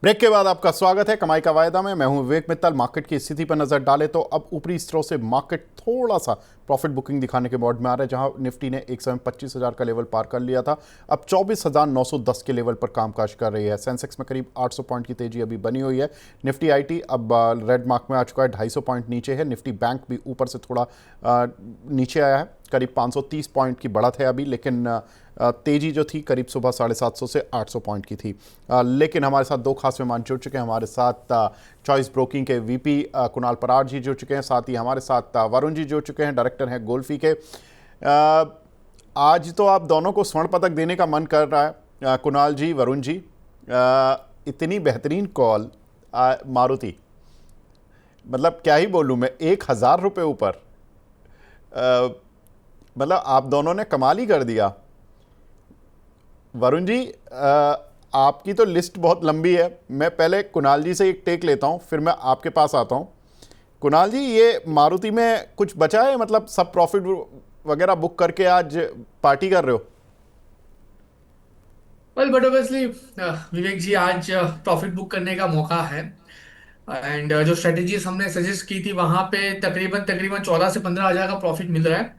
Break के बाद आपका स्वागत है कमाई का वायदा में। मैं हूं विवेक मित्तल। मार्केट की स्थिति पर नजर डालें तो अब ऊपरी स्तरों से मार्केट थोड़ा सा प्रॉफिट बुकिंग दिखाने के मोड में आ रहा है, जहां निफ्टी ने एक समय 25,000 का लेवल पार कर लिया था। अब 24,910 के लेवल पर कामकाज कर रही है। सेंसेक्स में करीब 800 पॉइंट की तेजी अभी बनी हुई है। निफ्टी आईटी अब रेड मार्क में आ चुका है, 250 पॉइंट नीचे है। निफ्टी बैंक भी ऊपर से थोड़ा नीचे आया है, करीब 530 पॉइंट की बढ़त है अभी, लेकिन तेजी जो थी करीब सुबह 750 से 800 पॉइंट की थी। लेकिन हमारे साथ दो खास मेहमान जुड़ चुके हैं। हमारे साथ चॉइस ब्रोकिंग के वीपी कुणाल परार जी जुड़ चुके हैं, साथ ही हमारे साथ वरुण जी जुड़ चुके हैं, डायरेक्टर हैं गोल्फी के। आज तो आप दोनों को स्वर्ण पदक देने का मन कर रहा है। कुणाल जी, वरुण जी, इतनी बेहतरीन कॉल मारुति, मतलब क्या ही बोलूँ मैं, 1,000 रुपये ऊपर। मतलब आप दोनों ने कमाल ही कर दिया। वरुण जी, आपकी तो लिस्ट बहुत लंबी है। मैं पहले कुणाल जी से एक टेक लेता हूं, फिर मैं आपके पास आता हूं। कुणाल जी, ये मारुति में कुछ बचा है? मतलब सब प्रॉफिट वगैरह बुक करके आज पार्टी कर रहे हो? वेल बट ऑब्वियसली विवेक जी, आज प्रॉफिट बुक करने का मौका है। एंड जो स्ट्रेटेजीज हमने सजेस्ट की थी वहां पे तकरीबन तकरीबन 14 से 15 हजार का प्रॉफिट मिल रहा है।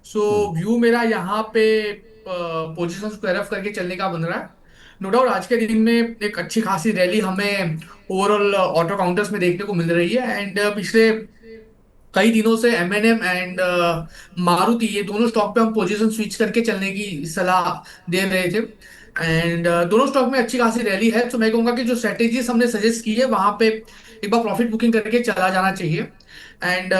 सो व्यू मेरा यहाँ पे पोजिशन स्क्वायर ऑफ करके चलने का बन रहा है। नो डाउट आज के दिन में एक अच्छी खासी रैली हमें ओवरऑल ऑटो काउंटर्स में देखने को मिल रही है। एंड पिछले कई दिनों से एम एंड मारुति, ये दोनों स्टॉक पे हम पोजीशन स्विच करके चलने की सलाह दे रहे थे। एंड दोनों स्टॉक में अच्छी खासी रैली है, तो मैं कहूंगा कि जो स्ट्रेटेजीज हमने सजेस्ट की है वहां पे एक बार प्रॉफिट बुकिंग करके चला जाना चाहिए। एंड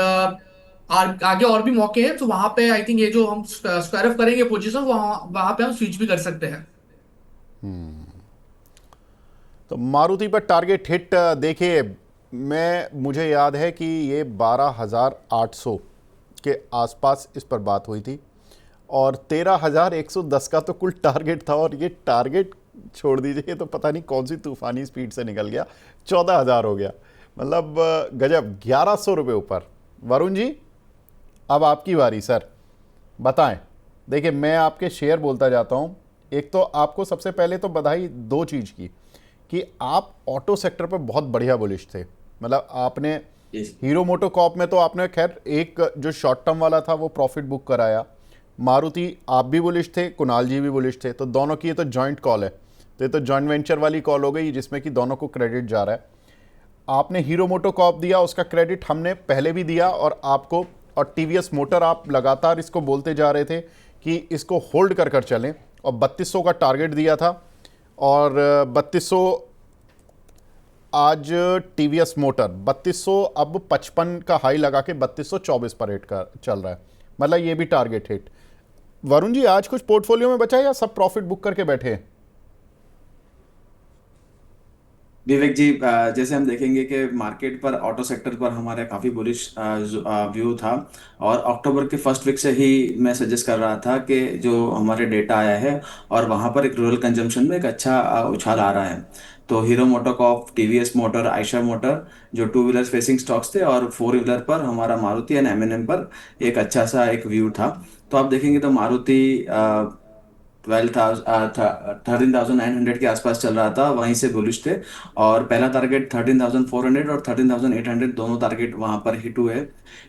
आगे और भी मौके हैं, तो वहां पे आई थिंक ये जो हम स्क्वायर ऑफ करेंगे पोजीशन, वहां वहां पे हम स्विच भी कर सकते हैं। तो मारुति पर टारगेट हिट देखिए, मुझे याद है कि ये 12,800 के आसपास इस पर बात हुई थी, और 13,110 का तो कुल टारगेट था, और ये टारगेट छोड़ दीजिए, तो पता नहीं कौन सी तूफानी स्पीड से निकल गया, 14,000 हो गया। मतलब गजब, 1,100 रुपये ऊपर। वरुण जी, अब आपकी बारी सर, बताएं। देखिए, मैं आपके शेयर बोलता जाता हूं। एक तो आपको सबसे पहले तो बधाई दो चीज़ की, कि आप ऑटो सेक्टर पर बहुत बढ़िया बुलिश थे। मतलब आपने Yes. हीरो मोटोकॉर्प में तो आपने खैर एक जो शॉर्ट टर्म वाला था वो प्रॉफिट बुक कराया। मारुति आप भी बुलिश थे, कुणाल जी भी बुलिश थे, तो दोनों की ये तो जॉइंट कॉल है। तो ये तो जॉइंट वेंचर वाली कॉल हो गई, जिसमें कि दोनों को क्रेडिट जा रहा है। आपने हीरो मोटोकॉर्प दिया, उसका क्रेडिट हमने पहले भी दिया, और आपको, और टीवीएस मोटर आप लगातार इसको बोलते जा रहे थे कि इसको होल्ड कर कर चलें, और 3200 का टारगेट दिया था। और 3200 आज टीवीएस मोटर 3200 अब 55 का हाई लगा के 3224 पर हिट कर चल रहा है। मतलब ये भी टारगेट हिट। वरुण जी, आज कुछ पोर्टफोलियो में बचा है या सब प्रॉफिट बुक करके बैठे हैं? विवेक जी, जैसे हम देखेंगे कि मार्केट पर ऑटो सेक्टर पर हमारा काफ़ी बुलिश व्यू था। और अक्टूबर के फर्स्ट वीक से ही मैं सजेस्ट कर रहा था कि जो हमारे डेटा आया है और वहाँ पर एक रूरल कंजम्पशन में एक अच्छा उछाल आ रहा है। तो hero MotoCorp, TVS motor, Eicher motor जो टू व्हीलर फेसिंग स्टॉक्स थे, और फोर व्हीलर पर हमारा मारुति एंड एम पर एक अच्छा सा एक व्यू था। तो आप देखेंगे तो मारुति 13,900 के आसपास चल रहा था, वहीं से बुलिश थे। और पहला टारगेट 13,400 और 13,800 दोनों टारगेट वहां पर हिट हुए।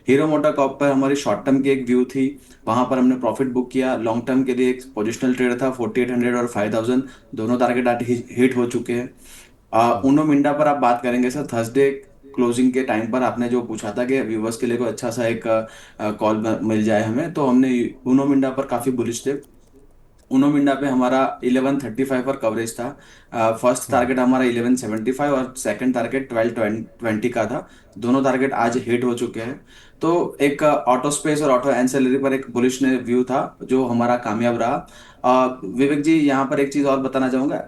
हीरो मोटर कॉप पर हमारी शॉर्ट टर्म की एक व्यू थी, वहां पर हमने प्रॉफिट बुक किया। लॉन्ग टर्म के लिए एक पोजिशनल ट्रेड था, 4,800 और 5,000 दोनों टारगेट आज हिट हो चुके हैं। उनो मिंडा पर आप बात करेंगे सर, थर्सडे क्लोजिंग के टाइम पर आपने जो पूछा था कि व्यूवर्स के लिए कोई अच्छा सा एक कॉल मिल जाए हमें, तो हमने उनो मिंडा पर काफी बुलिश थे। उनो मिंडा पे हमारा 1135 पर कवरेज था। फर्स्ट टारगेट हमारा 1175 और सेकंड टारगेट 1220 का था। दोनों टारगेट आज हिट हो चुके हैं। तो एक ऑटो स्पेस और ऑटो एंसेलरी पर एक बुलिश ने व्यू था जो हमारा कामयाब रहा। विवेक जी, यहाँ पर एक चीज और बताना चाहूंगा।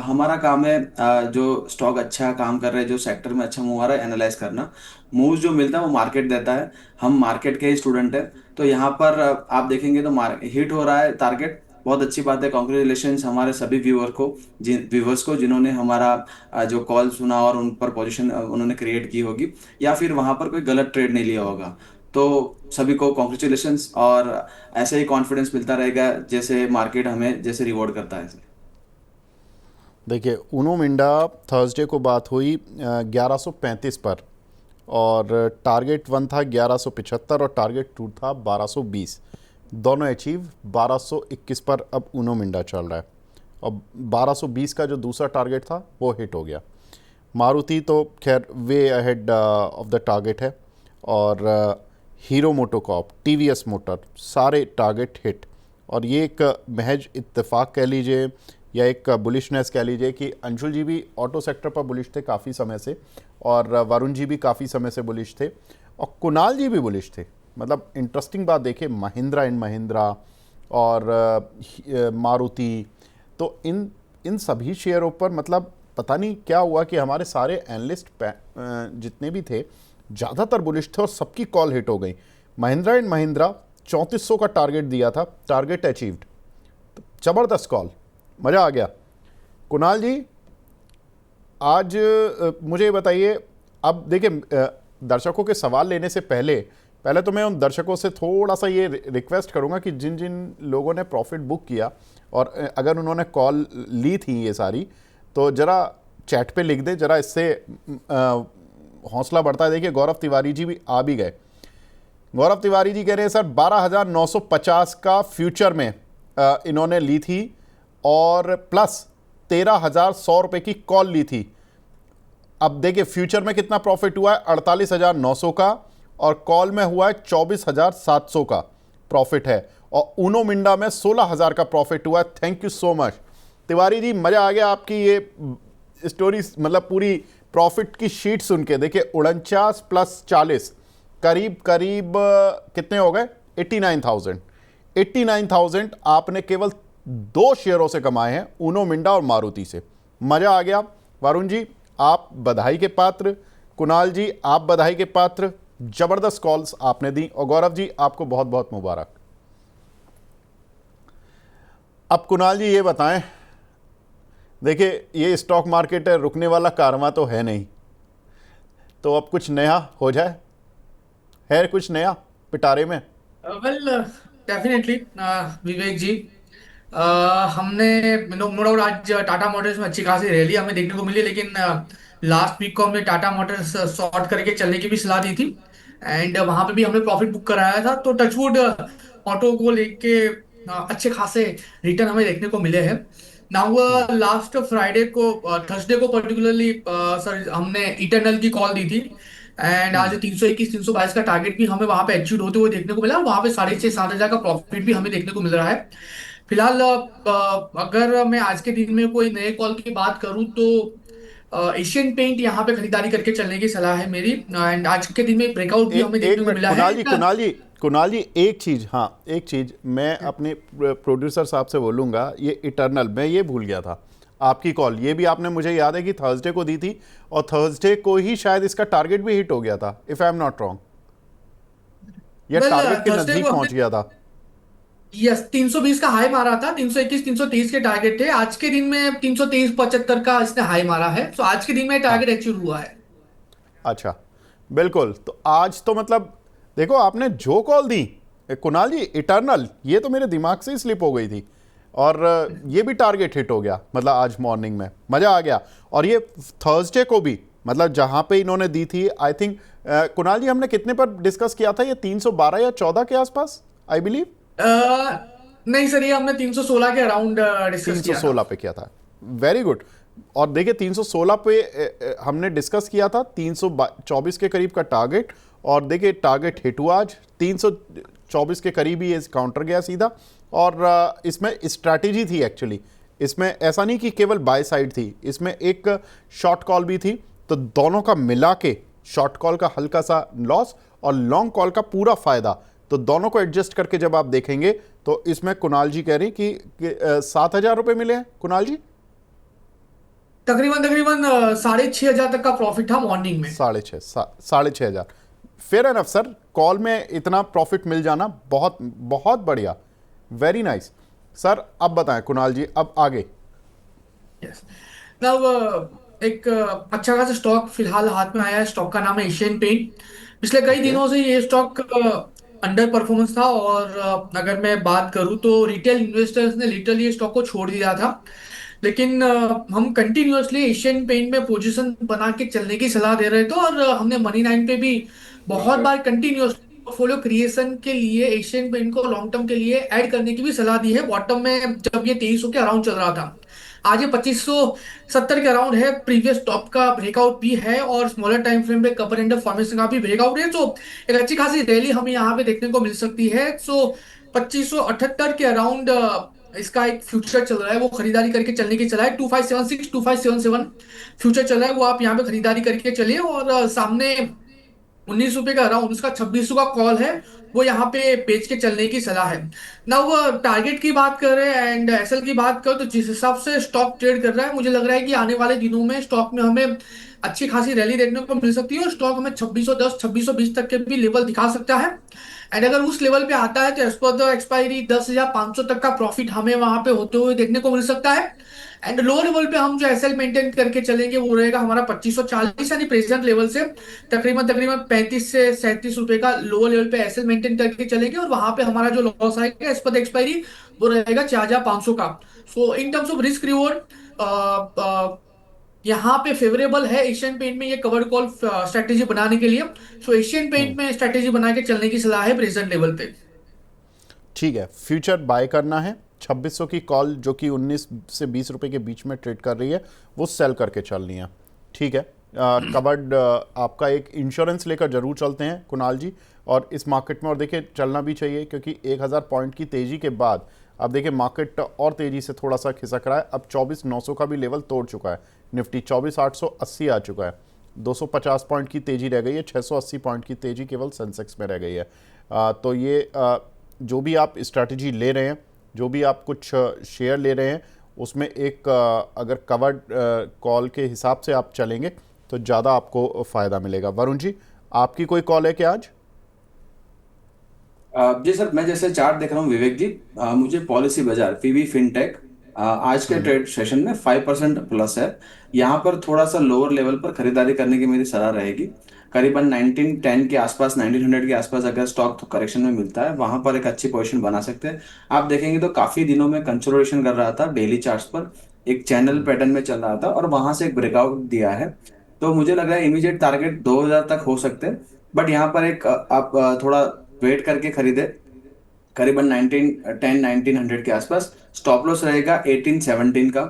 हमारा काम है जो स्टॉक अच्छा काम कर रहे हैं, जो सेक्टर में अच्छा मूव आ रहा है, एनालाइज करना। मूव जो मिलता है वो मार्केट देता है, हम मार्केट के ही स्टूडेंट हैं। तो यहाँ पर आप देखेंगे तो हिट हो रहा है टारगेट, बहुत अच्छी बात है। कॉन्ग्रेचुलेशन हमारे सभी व्यूअर्स को जिन्होंने हमारा जो कॉल सुना और उन पर पोजीशन उन्होंने क्रिएट की होगी, या फिर वहां पर कोई गलत ट्रेड नहीं लिया होगा। तो सभी को कॉन्ग्रेचुलेशंस, और ऐसे ही कॉन्फिडेंस मिलता रहेगा जैसे मार्केट हमें जैसे रिवॉर्ड करता है। देखिए उनो मिंडा थर्सडे को बात हुई 1135 पर, और टारगेट 1 था 1175 और टारगेट 2 था 1220। दोनों अचीव। 1221 पर अब उनो मिंडा चल रहा है, और 1220 का जो दूसरा टारगेट था वो हिट हो गया। मारुति तो खैर way ahead of the target है, और हीरो मोटोकॉर्प, टीवीएस मोटर, सारे टारगेट हिट। और ये एक महज इत्तेफाक कह लीजिए या एक बुलिशनेस कह लीजिए कि अंशुल जी भी ऑटो सेक्टर पर बुलिश थे काफ़ी समय से, और वरुण जी भी काफ़ी समय से बुलिश थे, और कुणाल जी भी बुलिश थे। मतलब इंटरेस्टिंग बात देखिए, महिंद्रा एंड महिंद्रा और मारुति, तो इन इन सभी शेयरों पर मतलब पता नहीं क्या हुआ कि हमारे सारे एनालिस्ट जितने भी थे ज़्यादातर बुलिश थे और सबकी कॉल हिट हो गई। महिंद्रा एंड महिंद्रा 3400 का टारगेट दिया था, टारगेट अचीव्ड। ज़बरदस्त कॉल, मज़ा आ गया। कुणाल जी आज मुझे ये बताइए, अब देखिए दर्शकों के सवाल लेने से पहले पहले तो मैं उन दर्शकों से थोड़ा सा ये रिक्वेस्ट करूंगा कि जिन जिन लोगों ने प्रॉफिट बुक किया और अगर उन्होंने कॉल ली थी ये सारी, तो ज़रा चैट पे लिख दें, ज़रा इससे हौसला बढ़ता है। देखिए गौरव तिवारी जी भी आ भी गए। गौरव तिवारी जी कह रहे हैं सर 12,950 का फ्यूचर में इन्होंने ली थी और प्लस 13,100 रुपये की कॉल ली थी। अब देखिए फ्यूचर में कितना प्रॉफिट हुआ है, 48,900 का, और कॉल में हुआ है 24,700 का प्रॉफिट है, और ऊनो मिंडा में 16,000 का प्रॉफिट हुआ है। Thank you so much Tiwari ji, मज़ा आ गया आपकी ये स्टोरी, मतलब पूरी प्रॉफिट की शीट सुन के। देखिए 49 प्लस 40 करीब करीब कितने हो गए, 89,000। 89,000 आपने केवल 2 शेयरों से कमाए हैं, ऊनो मिंडा और मारुति से। मज़ा आ गया। वरुण जी आप बधाई के पात्र, कुणाल जी आप बधाई के पात्र, जबरदस्त कॉल्स आपने दी, और गौरव जी आपको बहुत बहुत मुबारक। अब कुणाल जी ये बताएं, देखिए ये स्टॉक मार्केट है, रुकने वाला कारवां तो है नहीं, तो अब कुछ नया हो जाए, है कुछ नया पिटारे में? वेल डेफिनेटली विवेक जी, हमने नो डाउट आज टाटा मोटर्स में अच्छी खासी रैली हमें देखने को मिली, लेकिन लास्ट वीक को हमने टाटा मोटर्स शॉर्ट करके चलने की भी सलाह दी थी, एंड वहां पे भी हमने प्रॉफिट बुक कराया था। तो टचवुड ऑटो को लेके अच्छे खासे रिटर्न हमें देखने को मिले हैं। नाउ लास्ट फ्राइडे को, थर्सडे को पर्टिकुलरली सर हमने इटर्नल की कॉल दी थी, एंड आज 321 322 का टारगेट भी हमें वहां पे अचीव होते हुए देखने को मिला, और वहां पे 6,500 7,000 का प्रॉफिट भी हमें देखने को मिल रहा है। फिलहाल अगर मैं आज के दिन में कोई नए कॉल की बात करूं तो एशियन पेंट यहाँ पे खरीदारी करके चलने की सलाह है मेरी, एंड आज के दिन में ब्रेकआउट भी हमें एक देखने को मिनट मिला है। कुणाल जी एक चीज़, हाँ एक चीज़ मैं अपने प्रोड्यूसर साहब से बोलूँगा, ये इटर्नल मैं ये भूल गया था, आपकी कॉल ये भी आपने मुझे याद है कि थर्सडे को दी थी, और थर्सडे को ही शायद इसका टारगेट भी हिट हो गया था, if I am not wrong, या वेल टारगेट के थर्सडे नज़दीक को पहुंच हमने गया था। यस 320 का हाई मारा था, 321 323 के टारगेट थे। आज के दिन में 323 75 का इसने हाई मारा है, तो आज के दिन में हाँ टारगेट अचीव हुआ है। अच्छा, बिल्कुल। तो आज तो मतलब देखो आपने जो कॉल दी कुणाल जी, इटर्नल, ये तो मेरे दिमाग से ही स्लिप हो गई थी, और ये भी टारगेट हिट हो गया, मतलब आज मॉर्निंग में मज़ा आ गया। और ये थर्सडे को भी, मतलब जहाँ पे इन्होंने दी थी, आई थिंक कुणाल जी हमने कितने पर डिस्कस किया था, ये 312 या 14 के आसपास आई बिलीव। नहीं सर, ये हमने 316 के अराउंड डिस्कस किया था। 316 पे किया था, वेरी गुड। और देखिए 316 पे हमने डिस्कस किया था, 324 के करीब का टारगेट, और देखिए टारगेट हिट हुआ आज 324 के करीब ही, ये काउंटर गया सीधा। और इसमें स्ट्रैटेजी थी एक्चुअली, इसमें ऐसा नहीं कि केवल बाय साइड थी, इसमें एक शॉर्ट कॉल भी थी, तो दोनों का मिला के शॉर्ट कॉल का हल्का सा लॉस और लॉन्ग कॉल का पूरा फायदा, तो दोनों को एडजस्ट करके जब आप देखेंगे तो इसमें कुणाल जी कह रहे हैं कि 7,000 रुपये मिले हैं कुणाल जी। तकरीबन तकरीबन 6,500 तक का प्रॉफिट था मॉर्निंग में। 6,500 फेयर एनफ सर, कॉल में इतना प्रॉफिट मिल जाना बहुत बहुत बढ़िया, वेरी नाइस सर। अब बताएं कुणाल जी, अब आगे। यस नाउ एक अच्छा खासा स्टॉक फिलहाल हाथ में आया है, स्टॉक का नाम है एशियन पेंट। पिछले कई ओके। दिनों से ये स्टॉक अंडर परफॉर्मेंस था, और अगर मैं बात करूं तो रिटेल इन्वेस्टर्स ने लिटरली ये स्टॉक को छोड़ दिया था। लेकिन हम कंटिन्यूअसली एशियन पेंट में पोजीशन बना के चलने की सलाह दे रहे थे, और हमने मनी नाइन पे भी बहुत बार कंटिन्यूअस पोर्टफोलियो क्रिएशन के लिए एशियन पेंट को लॉन्ग टर्म के लिए ऐड करने की भी सलाह दी है, बॉटम में जब ये 2300 के अराउंड चल रहा था। आज ये 2570 के अराउंड है, प्रीवियस टॉप का ब्रेकआउट भी है, और स्मॉलर टाइम फ्रेम पे कपर एंड फॉर्मेशन का भी ब्रेकआउट है। तो एक अच्छी खासी रैली हमें यहाँ पे देखने को मिल सकती है। सो 2578 के अराउंड इसका एक फ्यूचर चल रहा है, वो खरीदारी करके चलने की चला है। 2576 2577 फ्यूचर चल रहा है, वो आप यहाँ पे खरीदारी करके चलिए। और सामने 19 रुपए का अराउंड उसका 2600 का कॉल है, वो यहाँ पे बेच के चलने की सलाह है ना। वो टारगेट की बात कर रहे हैं एंड एसएल की बात करें, तो जिस हिसाब से स्टॉक ट्रेड कर रहा है, मुझे लग रहा है कि आने वाले दिनों में स्टॉक में हमें अच्छी खासी रैली देखने को मिल सकती है, और स्टॉक हमें 2610 2620 तक के भी लेवल दिखा सकता है। एंड अगर उस लेवल पे आता है तो एज पर द एक्सपायरी 10,500 तक का प्रॉफिट हमें वहां पे होते हुए देखने को मिल सकता है। एंड लोअर लेवल पे हम जो एसएल मेंटेन करके चलेंगे वो रहेगा हमारा 2540, यानी प्रेजेंट लेवल से तकरीबन तकरीबन 35 से 37 रुपए का लोअर लेवल पे एसएल मेंटेन करके चलेंगे, और वहां पे हमारा जो लॉस आएगा एज पर एक्सपायरी वो रहेगा 4,500 का। So in terms of risk reward यहाँ पे फेवरेबल है एशियन पेंट में ये कवर कॉल स्ट्रेटेजी बनाने के लिए। सो एशियन पेंट में स्ट्रेटेजी बना के चलने की सलाह है प्रेजेंट लेवल पे। ठीक है, फ्यूचर बाय करना है। 2600 की कॉल जो कि 19 से 20 रुपए के बीच में ट्रेड कर रही है, वो सेल करके चलनी है। ठीक है, कवर्ड आपका एक इंश्योरेंस लेकर जरूर चलते हैं कुणाल जी, और इस मार्केट में। और देखिए चलना भी चाहिए, क्योंकि 1000 पॉइंट की तेज़ी के बाद अब देखिए मार्केट और तेज़ी से थोड़ा सा खिसक रहा है। अब 24,900 का भी लेवल तोड़ चुका है निफ्टी, 24,880 आ चुका है। 250 पॉइंट की तेज़ी रह गई है, 680 पॉइंट की तेज़ी केवल सेंसेक्स में रह गई है। तो ये जो भी आप स्ट्रैटेजी ले रहे हैं, जो भी आप कुछ शेयर ले रहे हैं, उसमें एक अगर कवर्ड कॉल के हिसाब से आप चलेंगे तो ज़्यादा आपको फ़ायदा मिलेगा। वरुण जी, आपकी कोई कॉल है क्या आज? जी सर, मैं जैसे चार्ट देख रहा हूँ विवेक जी, मुझे पॉलिसी बाजार पीबी फिनटेक आज के ट्रेड सेशन में 5% प्लस है। यहाँ पर थोड़ा सा लोअर लेवल पर खरीदारी करने की मेरी सलाह रहेगी। करीबन 1910 के आसपास, 1900 के आसपास अगर स्टॉक तो करेक्शन में मिलता है, वहां पर एक अच्छी पोजीशन बना सकते हैं। आप देखेंगे तो काफी दिनों में कंसोलिडेशन कर रहा था, डेली चार्ट्स पर एक चैनल पैटर्न में चल रहा था, और वहां से एक ब्रेकआउट दिया है। तो मुझे लग रहा है इमीडिएट टारगेट 2000 तक हो सकते हैं, बट यहाँ पर एक आप थोड़ा वेट करके खरीदे। करीबन 1910 1900 के आसपास स्टॉप लॉस रहेगा 1817 का।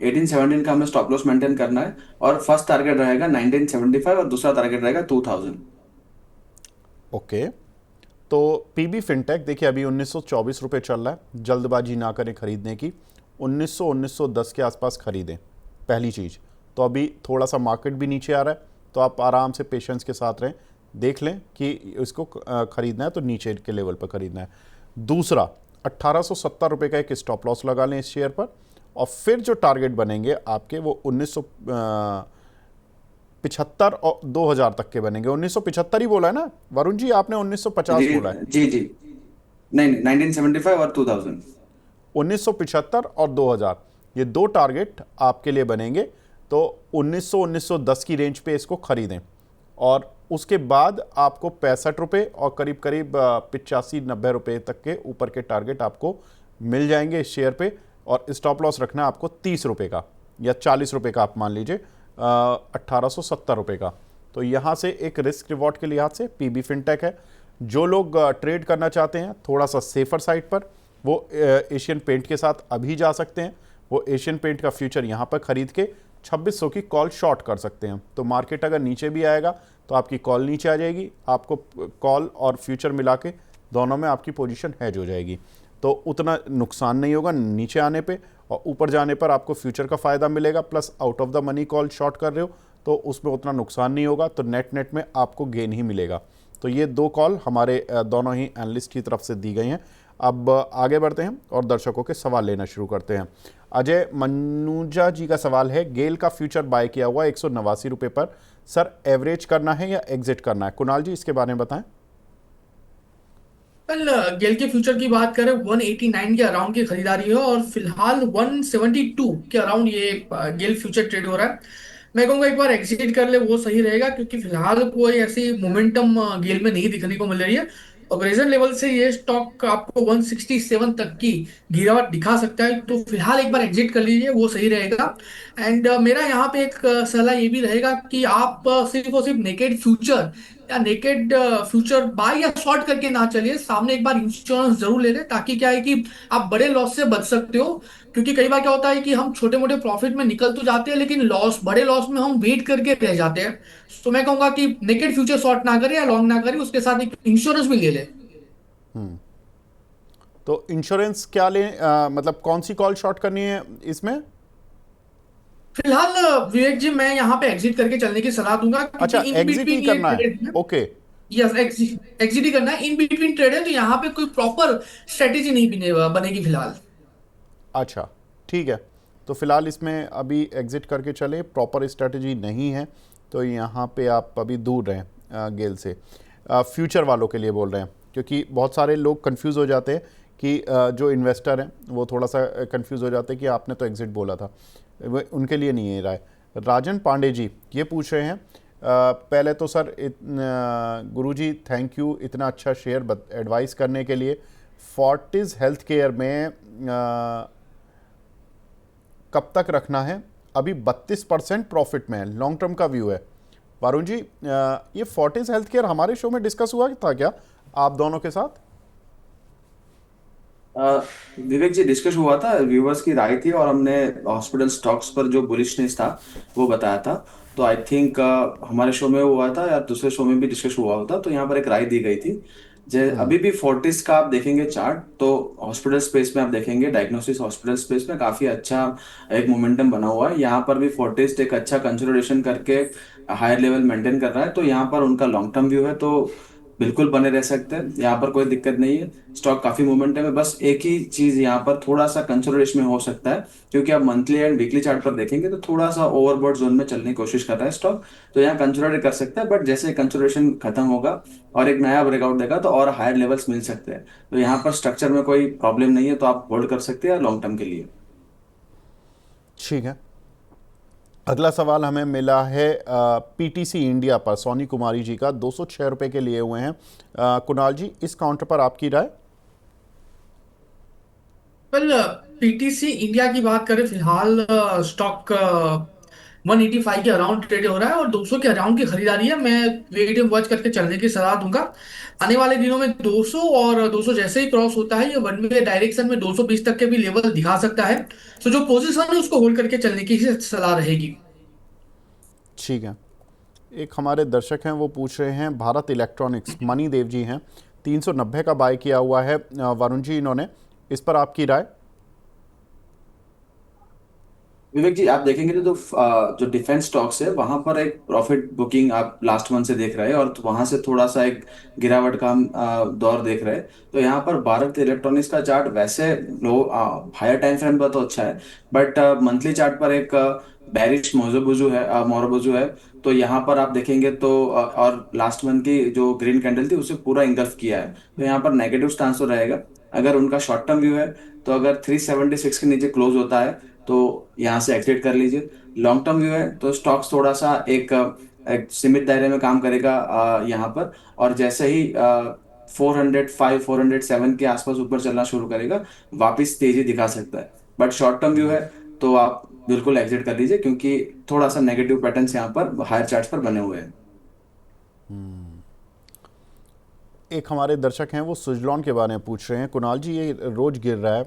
1817 का हमें स्टॉप लॉस मेंटेन करना है, और फर्स्ट टारगेट रहेगा 1975 और दूसरा टारगेट रहेगा 2000। ओके, तो पीबी फिनटेक देखिए अभी 1924 रुपये चल रहा है। जल्दबाजी ना करें खरीदने की, 1900 1910 के आसपास खरीदें पहली चीज़। तो अभी थोड़ा सा मार्केट भी नीचे आ रहा है, तो आप आराम से पेशेंस के साथ रहें, देख लें कि इसको खरीदना है तो नीचे के लेवल पर खरीदना है। दूसरा, 1870 रुपये का एक स्टॉप लॉस लगा लें इस शेयर पर, और फिर जो टारगेट बनेंगे आपके वो 1975 और 2000 तक के बनेंगे। 1975 ही बोला है ना वरुण जी, आपने 1950 जी बोला है? जी जी, नहीं नहीं, 1975 और 2000। 1975 और 2000 ये दो टारगेट आपके लिए बनेंगे। तो 1900 1910 की रेंज पे इसको खरीदें, और उसके बाद आपको 65 रुपये और करीब करीब 85-90 रुपये तक के ऊपर के टारगेट आपको मिल जाएंगे इस शेयर पे। और स्टॉप लॉस रखना है आपको 30 रुपये का या 40 रुपये का, आप मान लीजिए 1870 रुपये का। तो यहाँ से एक रिस्क रिवॉर्ड के लिहाज से पीबी फिनटेक है। जो लोग ट्रेड करना चाहते हैं थोड़ा सा सेफर साइड पर, वो एशियन पेंट के साथ अभी जा सकते हैं। वो एशियन पेंट का फ्यूचर यहाँ पर खरीद के 2600 की कॉल शॉर्ट कर सकते हैं। तो मार्केट अगर नीचे भी आएगा तो आपकी कॉल नीचे आ जाएगी, आपको कॉल और फ्यूचर मिला के दोनों में आपकी पोजीशन हेज हो जाएगी। तो उतना नुकसान नहीं होगा नीचे आने पे, और ऊपर जाने पर आपको फ्यूचर का फ़ायदा मिलेगा। Plus out of the money call short कर रहे हो तो उसमें उतना नुकसान नहीं होगा, तो नेट नेट में आपको गेन ही मिलेगा। तो ये दो कॉल हमारे दोनों ही एनालिस्ट की तरफ से दी गई हैं। अब आगे बढ़ते हैं और दर्शकों के सवाल लेना शुरू करते हैं। अजय मनुजा जी का सवाल है, गेल का फ्यूचर बाय किया हुआ 189 रुपये पर, सर एवरेज करना है या एग्जिट करना है? कुणाल जी इसके बारे में बताएं। कल गेल के फ्यूचर की बात करें 189 के अराउंड की खरीदारी है, और फिलहाल 172 के अराउंड ये गेल फ्यूचर ट्रेड हो रहा है। मैं कहूँगा एक बार एग्जिट कर ले वो सही रहेगा, क्योंकि फिलहाल कोई ऐसी मोमेंटम गेल में नहीं दिखने को मिल रही है। ऑपरेशन लेवल से ये स्टॉक आपको 167 तक की गिरावट दिखा सकता है, तो फिलहाल एक बार एग्जिट कर लीजिए, वो सही रहेगा। एंड मेरा यहाँ पे एक सलाह ये भी रहेगा कि आप सिर्फ और सिर्फ नेकेड फ्यूचर या नेकेड फ्यूचर बाय या शॉर्ट करके ना चलिए, सामने एक बार इंश्योरेंस जरूर ले लें, ताकि क्या है कि आप बड़े लॉस से बच सकते हो। क्योंकि कई बार क्या होता है कि हम छोटे मोटे प्रॉफिट में निकल तो जाते हैं, लेकिन लॉस, बड़े लॉस में हम वेट करके रह जाते हैं। तो मैं कहूंगा कि नेकेड फ्यूचर शॉर्ट ना करें या लॉन्ग ना करें, उसके साथ एक इंश्योरेंस भी ले ले। तो इंश्योरेंस क्या ले, मतलब कौन सी कॉल शॉर्ट करनी है इसमें? फिलहाल विवेक जी मैं यहाँ पे एग्जिट करके चलने की सलाह दूंगा, क्योंकि अच्छा, इन एग्जिट ही बिटवीन ये करना है। ट्रेड है। ओके। यस, एग्जिट ही करना है, इन बिटवीन ट्रेड है, तो यहाँ पे कोई प्रॉपर स्ट्रेटेजी नहीं बनेगी फिलहाल। अच्छा, ठीक है। तो फिलहाल इसमें अभी एग्जिट करके चले, प्रॉपर स्ट्रेटजी नहीं है, तो यहाँ पे आप अभी दूर रहें गेल से। फ्यूचर वालों के लिए बोल रहे हैं, क्योंकि बहुत सारे लोग कंफ्यूज हो जाते हैं कि जो इन्वेस्टर हैं वो थोड़ा सा कंफ्यूज हो जाते हैं कि आपने तो एग्जिट बोला था। उनके लिए नहीं है राय। राजन पांडे जी ये पूछ रहे हैं, पहले तो सर गुरुजी थैंक यू इतना अच्छा शेयर एडवाइस करने के लिए। फोर्टिस हेल्थ केयर में कब तक रखना है? अभी 32% प्रॉफिट में है, लॉन्ग टर्म का व्यू है। वरुण जी, ये फोर्टिस हेल्थ केयर हमारे शो में डिस्कस हुआ था क्या आप दोनों के साथ? अ, विवेक जी, डिस्कस हुआ था, व्यूवर्स की राय थी और हमने हॉस्पिटल स्टॉक्स पर जो बुलिशनेस था वो बताया था। तो आई थिंक हमारे शो में हुआ था या दूसरे शो में भी डिस्कस हुआ होता, तो यहाँ पर एक राय दी गई थी। जैसे अभी भी फोर्टिस का आप देखेंगे चार्ट, तो हॉस्पिटल स्पेस में आप देखेंगे, डायग्नोसिस हॉस्पिटल स्पेस में काफी अच्छा एक मोमेंटम बना हुआ है। यहाँ पर भी फोर्टिस एक अच्छा कंसोलिडेशन करके हायर लेवल मेंटेन कर रहा है, तो यहाँ पर उनका लॉन्ग टर्म व्यू है, तो बिल्कुल बने रह सकते हैं, यहाँ पर कोई दिक्कत नहीं है। स्टॉक काफी मोमेंटम है, बस एक ही चीज यहाँ पर थोड़ा सा कंसोलिडेशन में हो सकता है, क्योंकि आप मंथली एंड वीकली चार्ट पर देखेंगे तो थोड़ा सा ओवरबॉट जोन में चलने की कोशिश कर रहा है स्टॉक। तो यहाँ कंसोलिडेट कर सकता है, बट जैसे कंसोलिडेशन खत्म होगा और एक नया ब्रेकआउट देगा तो और हायर लेवल्स मिल सकते हैं। तो यहाँ पर स्ट्रक्चर में कोई प्रॉब्लम नहीं है, तो आप होल्ड कर सकते हैं लॉन्ग टर्म के लिए। ठीक है। अगला सवाल हमें मिला है पीटीसी इंडिया पर, सोनी कुमारी जी का, 206 रुपये के लिए हुए हैं। कुणाल जी, इस काउंटर पर आपकी राय? वेल, पीटीसी इंडिया की बात करें, फिलहाल स्टॉक 185 के अराउंड ट्रेड हो रहा है और 200 के अराउंड की खरीदारी है। मैं वेट एंड वॉच करके चलने की सलाह दूंगा। आने वाले दिनों में 200 और 200 जैसे ही क्रॉस होता है, ये वन वे डायरेक्शन में 220 तक के भी लेवल दिखा सकता है। तो जो पोजीशन है उसको होल्ड करके चलने की ही सलाह रहेगी। ठीक है। एक हमारे दर्शक हैं वो पूछ रहे हैं, भारत इलेक्ट्रॉनिक्स, मनी देव जी हैं, 390 का बाय किया हुआ है वरुण जी इन्होंने, इस पर आपकी राय? विवेक जी, आप देखेंगे तो जो डिफेंस स्टॉक्स है वहां पर एक प्रॉफिट बुकिंग आप लास्ट मंथ से देख रहे हैं, और तो वहां से थोड़ा सा एक गिरावट का हम दौर देख रहे हैं। तो यहाँ पर भारत इलेक्ट्रॉनिक्स का चार्ट वैसे लो हायर टाइम फ्रेम पर तो अच्छा है, बट मंथली चार्ट पर एक बैरिश मोरबुजू है। तो यहाँ पर आप देखेंगे तो और लास्ट मंथ की जो ग्रीन कैंडल थी उसे पूरा इंगल्फ किया है, तो यहाँ पर नेगेटिव स्टांस तो रहेगा। अगर उनका शॉर्ट टर्म व्यू है, तो अगर 376 के नीचे क्लोज होता है तो यहाँ से एग्जिट कर लीजिए। लॉन्ग टर्म व्यू है तो स्टॉक्स थोड़ा सा एक सीमित दायरे में काम करेगा यहाँ पर, और जैसे ही 405 407 के आसपास ऊपर चलना शुरू करेगा, वापस तेजी दिखा सकता है। बट शॉर्ट टर्म व्यू है तो आप बिल्कुल एग्जिट कर लीजिए, क्योंकि थोड़ा सा नेगेटिव पैटर्न्स यहाँ पर हायर चार्ट्स पर बने हुए हैं। एक हमारे दर्शक हैं वो सुजलॉन के बारे में पूछ रहे हैं, कुणाल जी ये रोज गिर रहा है,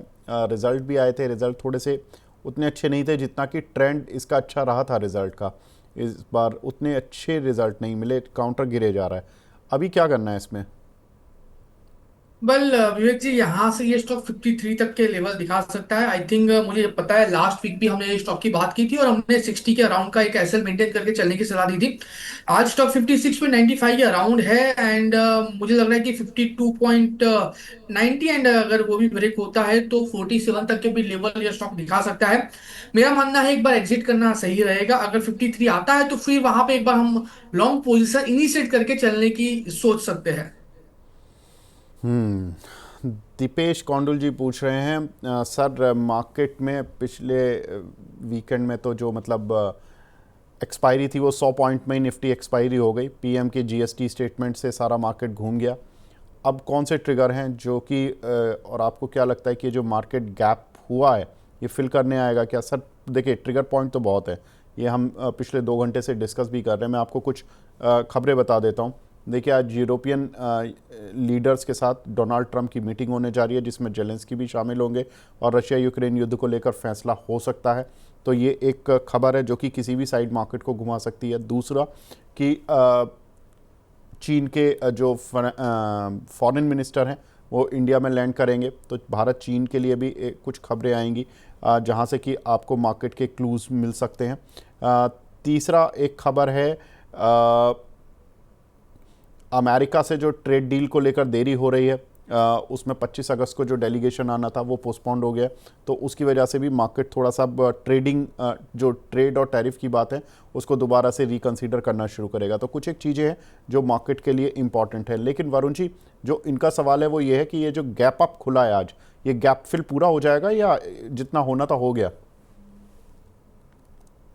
रिजल्ट भी आए थे, रिजल्ट थोड़े से उतने अच्छे नहीं थे जितना कि ट्रेंड इसका अच्छा रहा था रिजल्ट का। इस बार उतने अच्छे रिजल्ट नहीं मिले, काउंटर गिरे जा रहा है, अभी क्या करना है इसमें? वेल विवेक जी, यहाँ से ये स्टॉक 53 तक के लेवल दिखा सकता है। आई थिंक मुझे पता है लास्ट वीक भी हमने ये स्टॉक की बात की थी और हमने 60 के अराउंड का एक एसएल मेंटेन करके चलने की सलाह दी थी। आज स्टॉक 56 पे 95 के अराउंड है, एंड मुझे लग रहा है कि 52.90, एंड अगर वो भी ब्रेक होता है तो 47 तक के भी लेवल ये स्टॉक दिखा सकता है। मेरा मानना है एक बार एग्जिट करना सही रहेगा। अगर 53 आता है तो फिर वहां पे एक बार हम लॉन्ग पोजीशन इनिशिएट करके चलने की सोच सकते हैं। दीपेश कौंडुल जी पूछ रहे हैं, सर मार्केट में पिछले वीकेंड में तो जो मतलब एक्सपायरी थी वो 100 पॉइंट में ही निफ्टी एक्सपायरी हो गई, पीएम के जीएसटी स्टेटमेंट से सारा मार्केट घूम गया। अब कौन से ट्रिगर हैं जो कि और आपको क्या लगता है कि ये जो मार्केट गैप हुआ है ये फिल करने आएगा क्या सर? देखिए ट्रिगर पॉइंट तो बहुत है, ये हम पिछले 2 घंटे से डिस्कस भी कर रहे हैं। मैं आपको कुछ खबरें बता देता हूँ। देखिए आज यूरोपियन लीडर्स के साथ डोनाल्ड ट्रंप की मीटिंग होने जा रही है जिसमें जेलेंस्की भी शामिल होंगे और रशिया यूक्रेन युद्ध को लेकर फैसला हो सकता है। तो ये एक खबर है जो कि किसी भी साइड मार्केट को घुमा सकती है। दूसरा कि चीन के जो फॉरेन मिनिस्टर हैं वो इंडिया में लैंड करेंगे, तो भारत चीन के लिए भी कुछ खबरें आएंगी जहां से कि आपको मार्केट के क्लूज मिल सकते हैं। तीसरा एक खबर है अमेरिका से जो ट्रेड डील को लेकर देरी हो रही है, उसमें 25 अगस्त को जो डेलीगेशन आना था वो पोस्टपोन्ड हो गया, तो उसकी वजह से भी मार्केट थोड़ा सा ट्रेडिंग जो ट्रेड और टैरिफ की बात है उसको दोबारा से रिकंसीडर करना शुरू करेगा। तो कुछ एक चीज़ें हैं जो मार्केट के लिए इंपॉर्टेंट है। लेकिन वरुण जी, जो इनका सवाल है वो ये है कि ये जो गैप अप खुला है आज, ये गैप फिल पूरा हो जाएगा या जितना होना था हो गया?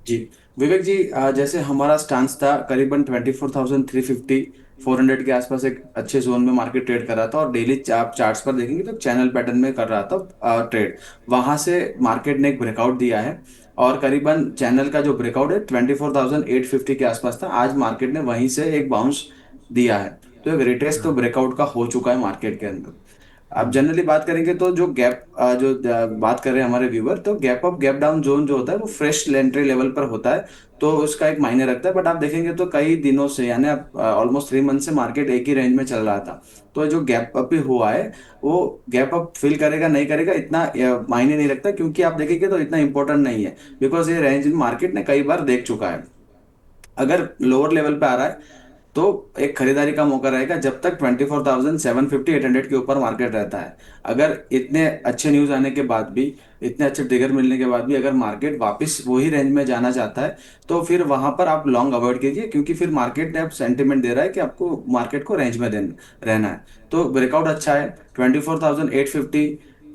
जी विवेक जी, जैसे हमारा स्टांस था करीबन 24,350 400 के आसपास एक अच्छे जोन में मार्केट ट्रेड कर रहा था, और डेली आप चार्ट्स पर देखेंगे तो चैनल पैटर्न में कर रहा था ट्रेड। वहां से मार्केट ने एक ब्रेकआउट दिया है, और करीबन चैनल का जो ब्रेकआउट है 24,850 के आसपास था। आज मार्केट ने वहीं से एक बाउंस दिया है, तो एक रिटेस्ट तो ब्रेकआउट का हो चुका है मार्केट के अंदर। आप जनरली बात करेंगे तो जो बात कर रहे हैं हमारे व्यूवर, तो gap up gap down zone जो होता है वो फ्रेश एंट्री लेवल पर होता है, तो उसका एक मायने रखता है। बट आप देखेंगे तो कई दिनों से, यानी आप ऑलमोस्ट 3 मंथ से मार्केट एक ही रेंज में चल रहा था, तो जो गैप अप ही हुआ है वो गैप अप फिल करेगा नहीं करेगा इतना मायने नहीं रखता, क्योंकि आप देखेंगे तो इतना इंपॉर्टेंट नहीं है, बिकॉज ये रेंज मार्केट ने कई बार देख चुका है। अगर लोअर लेवल पे आ रहा है तो एक खरीदारी का मौका रहेगा जब तक 24,750 800 के ऊपर मार्केट रहता है। अगर इतने अच्छे न्यूज आने के बाद भी, इतने अच्छे ट्रिगर मिलने के बाद भी अगर मार्केट वापस वही रेंज में जाना चाहता है, तो फिर वहां पर आप लॉन्ग अवॉइड कीजिए, क्योंकि फिर मार्केट ने अब सेंटिमेंट दे रहा है कि आपको मार्केट को रेंज में रहना है। तो ब्रेकआउट अच्छा है, 24,850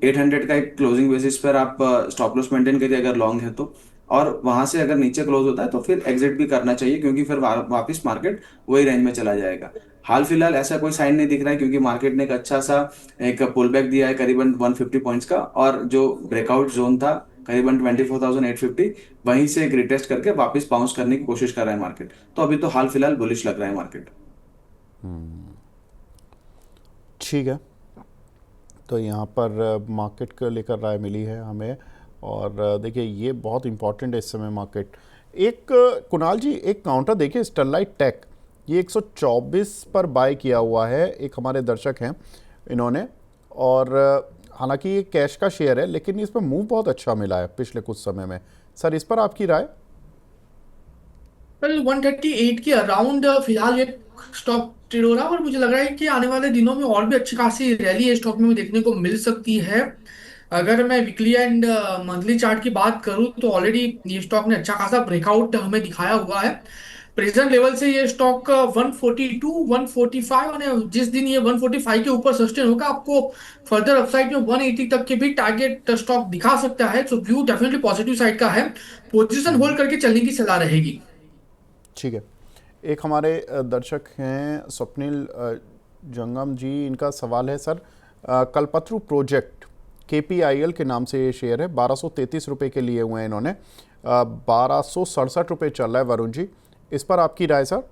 800 का एक क्लोजिंग बेसिस पर आप स्टॉप लॉस मेंटेन करिए अगर लॉन्ग है तो, और वहां से अगर नीचे क्लोज होता है तो फिर एग्जिट भी करना चाहिए, क्योंकि फिर वापस मार्केट वही रेंज में चला जाएगा। हाल फिलहाल ऐसा कोई साइन नहीं दिख रहा है, क्योंकि मार्केट ने एक अच्छा सा एक पुल बैक दिया है करीबन 150 पॉइंट्स का, और जो ब्रेकआउट जोन था करीबन 24,850 वहीं से एक रिटेस्ट करके वापस बाउंस करने की कोशिश कर रहा है मार्केट। तो अभी तो हाल फिलहाल बुलिश लग रहा है मार्केट। ठीक है, तो यहाँ पर मार्केट को लेकर राय मिली है हमें, और देखिए ये बहुत इंपॉर्टेंट है इस समय मार्केट। एक कुणाल जी, एक काउंटर देखिए स्टरलाइट टेक, ये 124 पर बाय किया हुआ है, एक हमारे दर्शक हैं इन्होंने, और हालांकि ये कैश का शेयर है लेकिन इसमें मूव बहुत अच्छा मिला है पिछले कुछ समय में। सर इस पर आपकी राय? कल 138 के अराउंड फिलहाल ये स्टॉक ट्रेड हो रहा है, और मुझे लग रहा है कि आने वाले दिनों में और भी अच्छी खासी रैली है स्टॉक में देखने को मिल सकती है। अगर मैं वीकली एंड मंथली चार्ट की बात करूं तो ऑलरेडी ये स्टॉक ने अच्छा खासा ब्रेकआउट हमें दिखाया हुआ है। प्रेजेंट लेवल से ये स्टॉक 142 145, और जिस दिन ये 145 के ऊपर सस्टेन होगा आपको फर्दर अपसाइड में 180 तक के भी टारगेट स्टॉक दिखा सकता है। सो व्यू डेफिनेटली पॉजिटिव साइड का है, पोजीशन होल्ड करके चलने की सलाह रहेगी। ठीक है, एक हमारे दर्शक हैं स्वप्निल जंगम जी, इनका सवाल है सर, कल्पतरु प्रोजेक्ट KPIL के नाम से ये शेयर है, 1233 रुपये के लिए हुए हैं इन्होंने, 1267 रुपये चल रहा है वरुण जी, इस पर आपकी राय सर?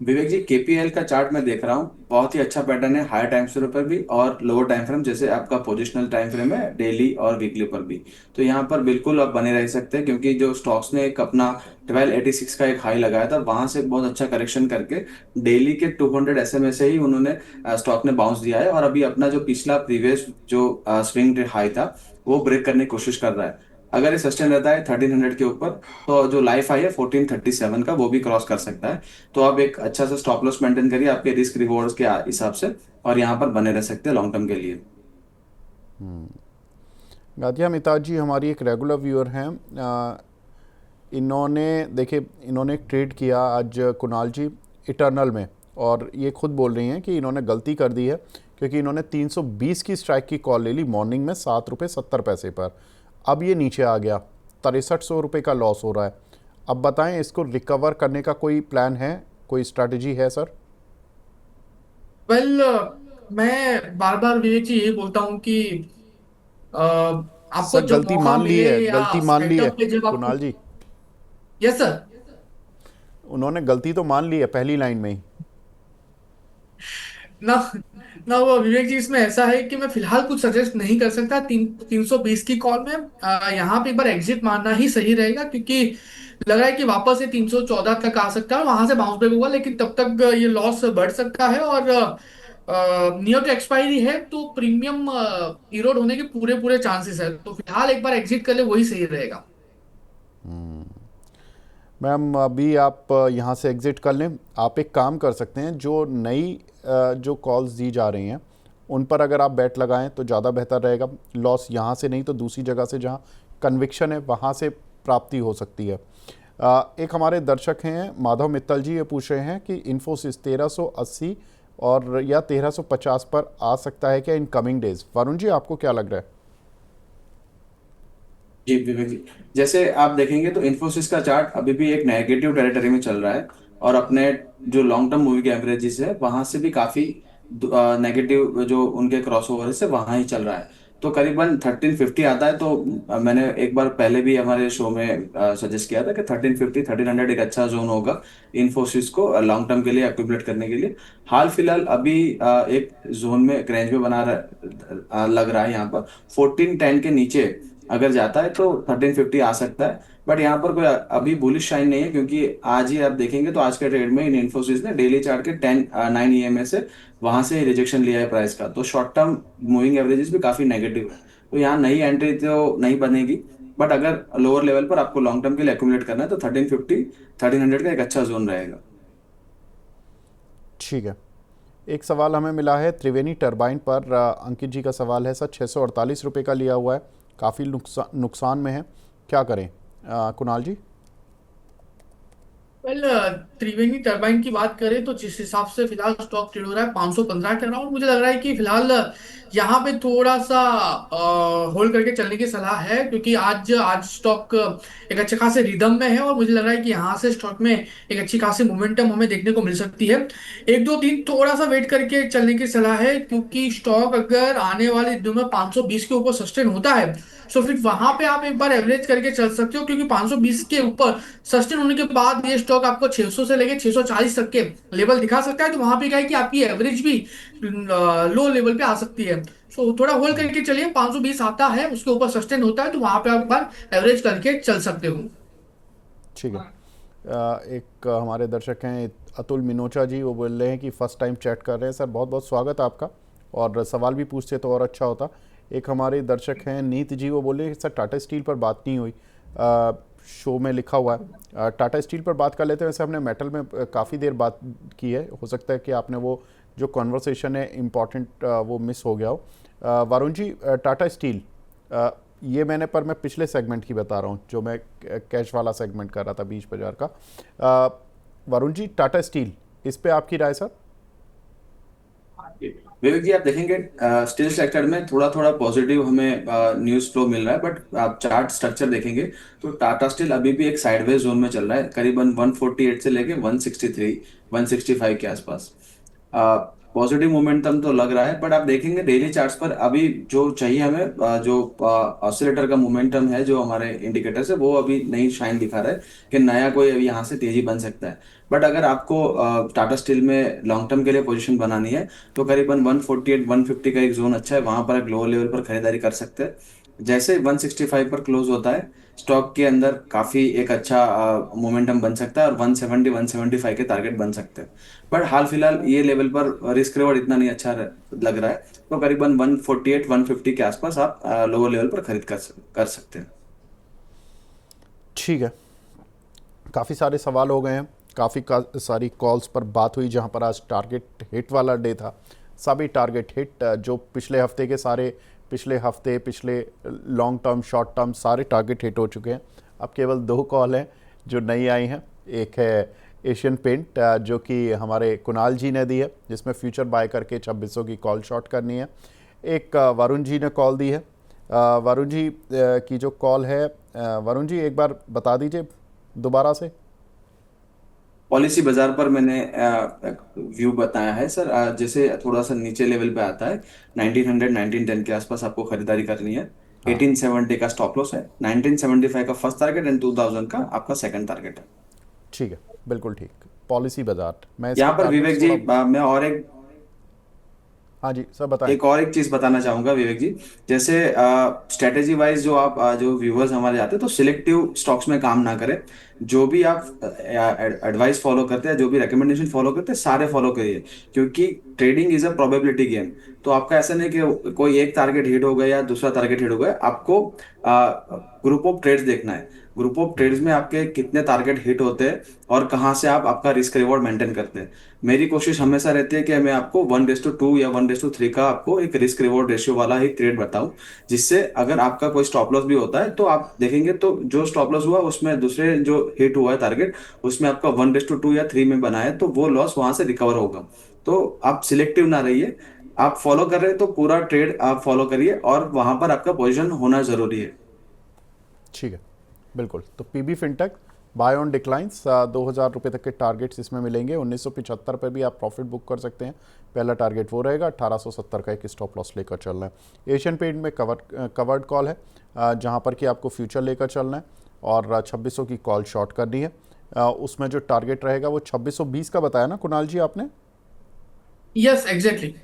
विवेक जी, केपीएल का चार्ट मैं देख रहा हूँ, बहुत ही अच्छा पैटर्न है हायर टाइम फ्रेम पर भी और लोअर टाइम फ्रेम, जैसे आपका पोजिशनल टाइम फ्रेम है डेली और वीकली पर भी। तो यहाँ पर बिल्कुल आप बने रह सकते हैं, क्योंकि जो स्टॉक्स ने एक अपना 1286 का एक हाई लगाया था, वहां से बहुत अच्छा करेक्शन करके डेली के 200 SMA से ही उन्होंने स्टॉक ने बाउंस दिया है, और अभी अपना जो पिछला प्रीवियस जो स्विंग हाई था वो ब्रेक करने की कोशिश कर रहा है। अगर ये सस्टेन रहता है 1300 के ऊपर, तो जो लाइफ आई है 1437 का वो भी क्रॉस कर सकता है। तो आप एक अच्छा सा स्टॉप लॉस मेंटेन करिए आपके रिस्क रिवॉर्ड्स के हिसाब से, और यहाँ पर बने रह सकते हैं लॉन्ग टर्म के लिए। गातिया मिताज जी हमारी एक रेगुलर व्यूअर हैं, इन्होंने देखिए इन्होंने एक ट्रेड किया आज कुणाल जी इटर्नल में, और ये खुद बोल रही हैं कि इन्होंने गलती कर दी है, क्योंकि इन्होंने 320 की स्ट्राइक की कॉल ले ली मॉर्निंग में 7 रुपये 70 पैसे पर, अब ये नीचे आ गया, 6300 रुपये का लॉस हो रहा है। अब बताएं इसको रिकवर करने का कोई प्लान है, कोई स्ट्रैटेजी है सर? वेल, मैं बार बार विवेक जी यही बोलता हूँ कि आपको सर जब गलती मौका मान ली मिले है, या गलती मान ली है सेटअप पे जब आपको। कुणाल जी। Yes sir. उन्होंने गलती तो मान ली है पहली लाइन में ही। ना ना वो विवेक जी, इसमें ऐसा है कि मैं फिलहाल कुछ सजेस्ट नहीं कर सकता 320 की कॉल में। यहाँ पे एक बार एग्जिट मारना ही सही रहेगा, क्योंकि लग रहा है कि वापस से 314 तक आ सकता है, वहां से बाउंस बैक होगा, लेकिन तब तक ये लॉस बढ़ सकता है। और नियर टू एक्सपायरी है, तो प्रीमियम इरोड होने के पूरे पूरे चांसेस है। तो फिलहाल एक बार एग्जिट कर ले, वही सही रहेगा। मैम अभी आप यहाँ से एग्ज़िट कर लें। आप एक काम कर सकते हैं, जो नई जो कॉल्स दी जा रही हैं उन पर अगर आप बैट लगाएं तो ज़्यादा बेहतर रहेगा। लॉस यहाँ से नहीं तो दूसरी जगह से जहाँ कन्विक्शन है वहाँ से प्राप्ति हो सकती है। एक हमारे दर्शक हैं माधव मित्तल जी, ये पूछ रहे हैं कि इन्फोसिस 1380 और या 1350 पर आ सकता है क्या in coming days. Varun ji आपको क्या लग रहा है? जी विवेक जी, जैसे आप देखेंगे तो इन्फोसिस का चार्ट अभी भी एक नेगेटिव टेरिटरी में चल रहा है, और अपने जो लॉन्ग टर्म मूविंग एवरेजेस है वहां से भी काफी नेगेटिव जो उनके क्रॉसओवर है वहां ही चल रहा है। तो करीबन 1350 आता है, तो मैंने एक बार पहले भी हमारे शो में सजेस्ट किया था कि 1350 1300 एक अच्छा जोन होगा इन्फोसिस को लॉन्ग टर्म के लिए एक्यूमुलेट करने के लिए। हाल फिलहाल अभी एक जोन में एक रेंज में लग रहा है यहाँ पर 1410 के नीचे अगर जाता है तो 1350 आ सकता है। बट यहाँ पर कोई अभी बुलिश शाइन नहीं है, क्योंकि आज ही आप देखेंगे तो आज के ट्रेड में इन इन्फोसिस ने डेली चार्ट के 9 ईएमए से वहां से रिजेक्शन लिया है प्राइस का। तो शॉर्ट टर्म मूविंग एवरेजेस भी काफी नेगेटिव है, तो यहाँ नई एंट्री तो नहीं बनेगी। बट अगर लोअर लेवल पर आपको लॉन्ग टर्म के लिए एक्यूमुलेट करना है तो 1350 1300 का एक अच्छा जोन रहेगा। ठीक है। एक सवाल हमें मिला है त्रिवेणी टरबाइन पर। अंकित जी का सवाल है, सर 648 रुपये का लिया हुआ है, काफ़ी नुकसान में है, क्या करें? कुणाल जी। वेल, त्रिवेणी टरबाइन की बात करें तो जिस हिसाब से फिलहाल स्टॉक ट्रेड हो रहा है 515 के अराउंड, मुझे लग रहा है कि फिलहाल यहाँ पे थोड़ा सा होल्ड करके चलने की सलाह है, क्योंकि आज आज स्टॉक एक अच्छे खासे रिदम में है, और मुझे लग रहा है कि यहाँ से स्टॉक में एक अच्छी खासी मोमेंटम हमें देखने को मिल सकती है। एक दो दिन थोड़ा सा वेट करके चलने की सलाह है, क्योंकि स्टॉक अगर आने वाले दिनों में 520 के ऊपर सस्टेन होता है, तो फिर वहां पे आप एक बार एवरेज करके चल सकते हो, क्योंकि 520 के ऊपर सस्टेन होने के बाद ये स्टॉक आपको 600 से लेके 640 तक के लेवल दिखा सकता है। तो वहां पे क्या है कि आपकी एवरेज भी लो लेवल पे आ सकती है। सो थोड़ा होल्ड करके चलिए, 520 आता है उसके ऊपर सस्टेन होता है तो वहां पे आप एक बार एवरेज करके चल सकते हो। ठीक है। एक हमारे दर्शक हैं अतुल मिनोचा जी, वो बोल रहे हैं कि फ़र्स्ट टाइम चैट कर रहे हैं। सर बहुत बहुत स्वागत है आपका, और सवाल भी पूछते तो और अच्छा होता। एक हमारे दर्शक हैं नीत जी, वो बोले सर टाटा स्टील पर बात नहीं हुई, शो में लिखा हुआ है। टाटा स्टील पर बात कर लेते हैं। वैसे हमने मेटल में काफ़ी देर बात की है, हो सकता है कि आपने वो जो कॉन्वर्सेशन है इम्पॉर्टेंट वो मिस हो गया हो। वरुण जी, टाटा स्टील, ये मैं पिछले सेगमेंट की बता रहा हूँ, जो मैं कैश वाला सेगमेंट कर रहा था 20 बाजार का। वरुण जी, टाटा स्टील, इस पे आपकी राय सर? विवेक जी, आप देखेंगे स्टील सेक्टर में थोड़ा थोड़ा पॉजिटिव हमें न्यूज फ्लो मिल रहा है, बट आप चार्ट स्ट्रक्चर देखेंगे तो टाटा स्टील अभी भी एक साइडवेज जोन में चल रहा है, करीबन 148 से लेके 163 165 के आसपास। पॉजिटिव मोमेंटम तो लग रहा है, बट आप देखेंगे डेली चार्ट्स पर अभी जो चाहिए हमें जो ऑसिलेटर का मोमेंटम है, जो हमारे इंडिकेटर्स है वो अभी नहीं शाइन दिखा रहा है कि नया कोई अभी यहाँ से तेजी बन सकता है। बट अगर आपको टाटा स्टील में लॉन्ग टर्म के लिए पोजीशन बनानी है तो करीबन 148 150 का एक जोन अच्छा है, वहां पर एक लोअर लेवल पर खरीदारी कर सकते हैं। जैसे 165 पर क्लोज होता है स्टॉक के अंदर काफी एक अच्छा मोमेंटम बन सकता है, और 170 175 के टारगेट बन सकते हैं। बट हाल फिलहाल ये लेवल पर रिस्क रिवॉर्ड इतना नहीं अच्छा लग रहा है, तो करीबन 148 150 के आसपास आप लोअर लेवल पर खरीद कर सकते हैं। ठीक है। काफ़ी सारे सवाल हो गए हैं, काफ़ी सारी कॉल्स पर बात हुई, जहां पर आज टारगेट हिट वाला डे था। सभी टारगेट हिट, जो पिछले हफ्ते के सारे, पिछले हफ्ते, पिछले लॉन्ग टर्म शॉर्ट टर्म सारे टारगेट हिट हो चुके हैं। अब केवल 2 कॉल हैं जो नई आई हैं। एक है एशियन पेंट, जो कि हमारे कुणाल जी ने दी है, जिसमें फ्यूचर बाय करके 2600 की कॉल शॉर्ट करनी है। एक वरुण जी ने कॉल दी है। वरुण जी की जो कॉल है, वरुण जी एक बार बता दीजिए दोबारा से। पॉलिसी बाजार पर मैंने व्यू बताया है सर। जैसे थोड़ा सा नीचे लेवल पे आता है, 1900 1910 के आसपास आपको खरीदारी करनी है। हाँ 1870 का स्टॉप लॉस है, 1975 का फर्स्ट टारगेट एंड 2000 का आपका सेकंड टारगेट है। ठीक है, बिल्कुल ठीक। पॉलिसी बाजार मैं यहाँ इसके पर टारगेट्स विवेक जी थोड़ा। मैं और एक हाँ जी सर बताएं। एक चीज बताना चाहूंगा विवेक जी। जैसे स्ट्रेटेजी वाइज जो आप जो व्यूअर्स हमारे आते हैं तो सिलेक्टिव स्टॉक्स में काम ना करें। जो भी आप एडवाइस फॉलो करते हैं, जो भी रिकमेंडेशन फॉलो करते हैं, सारे फॉलो करिए, क्योंकि trading is a probability game. तो आपका ऐसा नहीं कि कोई एक टारगेट हिट हो गया या दूसरा टारगेट हिट हो गया, आपको ग्रुप ऑफ ट्रेड्स देखना है। ग्रुप ऑफ ट्रेड्स में आपके कितने टारगेट हिट होते हैं और कहाँ से आप आपका रिस्क रिवॉर्ड मेंटेन करते हैं। मेरी कोशिश हमेशा रहती है कि मैं आपको 1:2 या 1:3 का आपको एक रिस्क रिवॉर्ड रेशियो वाला ही ट्रेड बताऊं, जिससे अगर आपका कोई स्टॉप लॉस भी होता है तो आप देखेंगे तो जो स्टॉप लॉस हुआ उसमें दूसरे जो हिट हुआ है टारगेट, उसमें आपका 1:2 या 3 में बना है तो वो लॉस वहां से रिकवर होगा। तो आप सिलेक्टिव ना रहिए। आप फॉलो कर रहे हैं तो पूरा ट्रेड आप फॉलो करिए और वहां पर आपका पोजिशन होना जरूरी है। ठीक है, बिल्कुल। तो PB fintech buy on declines 2,000 रुपये तक के टारगेट्स इसमें मिलेंगे। 1975 पे भी आप प्रॉफिट बुक कर सकते हैं। पहला टारगेट वो रहेगा। 1870 का एक स्टॉप लॉस लेकर चलना है। एशियन पेंट में कवर्ड कॉल है, जहां पर कि आपको फ्यूचर लेकर चलना है और 2600 की कॉल शॉर्ट करनी है। उसमें जो टारगेट रहेगा वो 2620 का बताया ना कुणाल जी आपने? Yes exactly.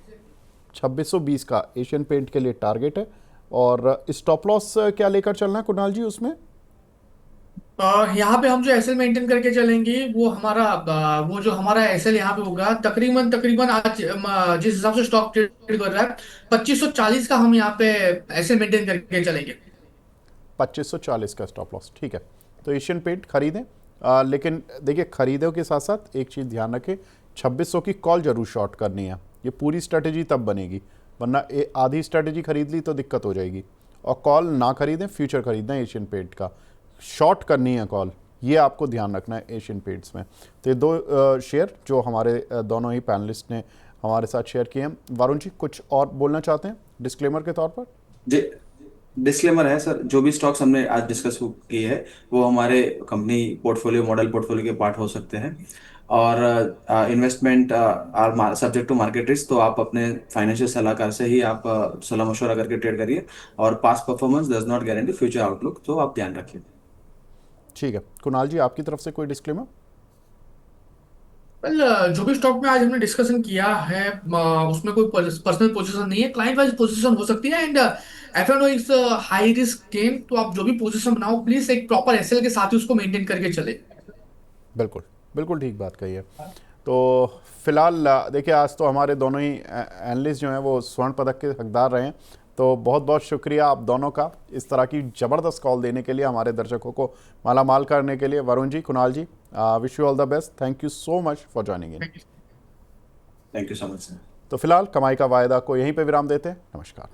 2620 का एशियन पेंट के लिए टारगेट है। और स्टॉप लॉस क्या लेकर चलना है कुणाल जी उसमें? यहाँ पे हम जो एसएल मेंटेन करके चलेंगे वो हमारा वो जो हमारा एसएल यहाँ पे होगा तकरीबन तकरीबन आज जिस हिसाब से स्टॉक ट्रेड कर रहा है 2540 का हम यहाँ पे एसएल मेंटेन करके चलेंगे। 2540 का स्टॉप लॉस, ठीक है। तो एशियन पेंट खरीदें, लेकिन देखिए खरीदों के साथ साथ एक चीज़ ध्यान रखें, 2600 की कॉल जरूर शॉर्ट करनी है। ये पूरी स्ट्रेटेजी तब बनेगी, वरना आधी स्ट्रेटेजी खरीद ली तो दिक्कत हो जाएगी। और कॉल ना खरीदें, फ्यूचर खरीदना है एशियन पेंट का, शॉर्ट करनी है कॉल, ये आपको ध्यान रखना है एशियन पेंट्स में। तो ये दो शेयर जो हमारे दोनों ही पैनलिस्ट ने हमारे साथ शेयर किए हैं। वरुण जी कुछ और बोलना चाहते हैं डिस्क्लेमर के तौर पर? जी, डिस्क्लेमर है सर, जो भी स्टॉक्स हमने आज डिस्कस किए हैं वो हमारे कंपनी पोर्टफोलियो मॉडल पोर्टफोलियो के पार्ट हो सकते हैं। और investment are subject to market risk, तो आप अपने फाइनेंशियल सलाहकार से ही आप सलाह मशवरा करके ट्रेड करिए। और past performance does not guarantee future outlook, तो आप ध्यान रखिए। ठीक है, कुणाल जी आपकी तरफ से कोई डिस्क्लेमर? वेल, जो भी स्टॉक में आज हमने डिस्कशन किया है उसमें कोई पर्सनल पोजीशन नहीं है, क्लाइंट वाइज पोजीशन हो सकती है। And F&O is high risk game, तो आप जो भी पोजीशन बनाओ प्लीज एक प्रॉपर एसएल के साथ ही उसको मेंटेन करके चले। बिल्कुल, बिल्कुल ठीक बात कही है। तो फिलहाल देखिए आज तो हमारे दोनों ही एनालिस्ट जो हैं वो स्वर्ण पदक के हकदार रहे हैं। तो बहुत बहुत शुक्रिया आप दोनों का इस तरह की ज़बरदस्त कॉल देने के लिए, हमारे दर्शकों को माला माल करने के लिए। Varun ji, Kunal ji, wish you all the best. Thank you so much for joining in. Thank you so much sir. तो फिलहाल कमाई का वायदा को यहीं पे विराम देते हैं। नमस्कार।